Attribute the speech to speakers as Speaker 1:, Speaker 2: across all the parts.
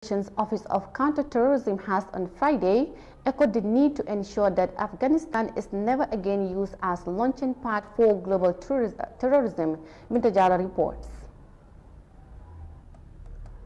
Speaker 1: Nations Office of Counterterrorism has on Friday echoed the need to ensure that Afghanistan is never again used as launching pad for global terrorism, Mintajala reports.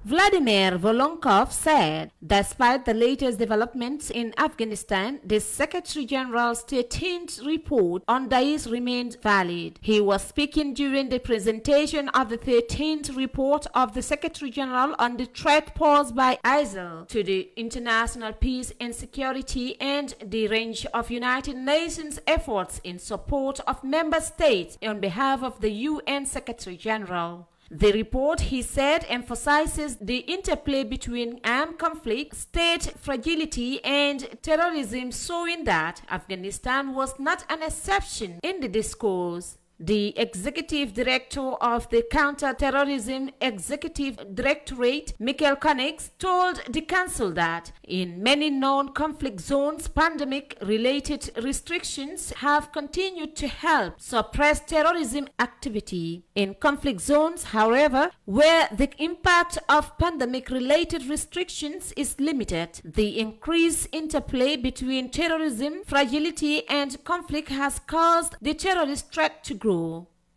Speaker 2: Vladimir Volonkov said, despite the latest developments in Afghanistan, the Secretary-General's 13th report on Daesh remained valid. He was speaking during the presentation of the 13th report of the Secretary-General on the threat posed by Isil to the international peace and security and the range of United Nations efforts in support of member states on behalf of the UN Secretary-General. The report, he said, emphasizes the interplay between armed conflict, state fragility, and terrorism, showing that Afghanistan was not an exception in the discourse. The executive director of the Counter-Terrorism Executive Directorate, Michael Konix, told the council that in many non-conflict zones, pandemic-related restrictions have continued to help suppress terrorism activity. In conflict zones, however, where the impact of pandemic-related restrictions is limited, the increased interplay between terrorism, fragility, and conflict has caused the terrorist threat to grow.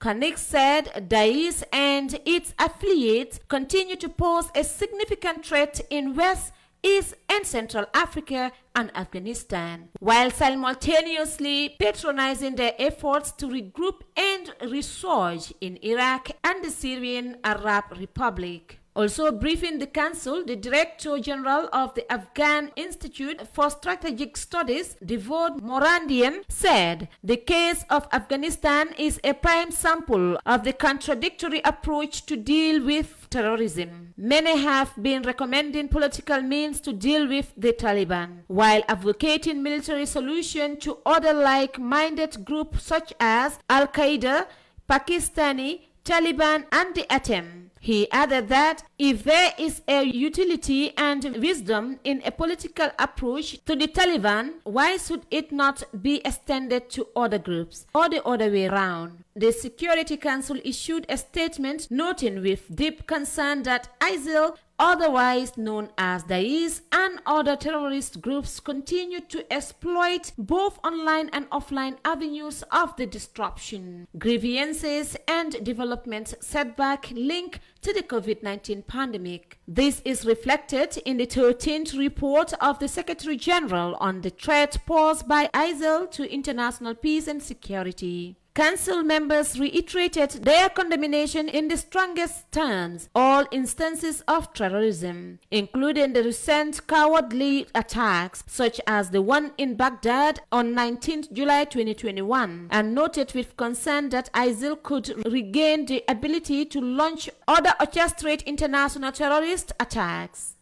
Speaker 2: Konix said Daesh and its affiliates continue to pose a significant threat in West, East, and Central Africa and Afghanistan, while simultaneously patronizing their efforts to regroup and resurge in Iraq and the Syrian Arab Republic. Also briefing the Council, the Director General of the Afghan Institute for Strategic Studies, Devod Morandian, said the case of Afghanistan is a prime sample of the contradictory approach to deal with terrorism. Many have been recommending political means to deal with the Taliban, while advocating military solution to other like-minded groups such as Al-Qaeda, Pakistani, Taliban, and the ATM. He added that if there is a utility and wisdom in a political approach to the Taliban, why should it not be extended to other groups, or the other way around? The Security Council issued a statement noting with deep concern that Isil, otherwise known as Daesh, and other terrorist groups continue to exploit both online and offline avenues of the disruption, grievances, and development setback linked to the COVID-19 pandemic. This is reflected in the 13th report of the Secretary-General on the threat posed by Isil to international peace and security. Council members reiterated their condemnation in the strongest terms all instances of terrorism, including the recent cowardly attacks such as the one in Baghdad on 19 July 2021, and noted with concern that Isil could regain the ability to launch other orchestrate international terrorist attacks.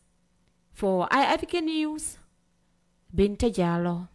Speaker 2: For iAfrican News, Binta Jallo.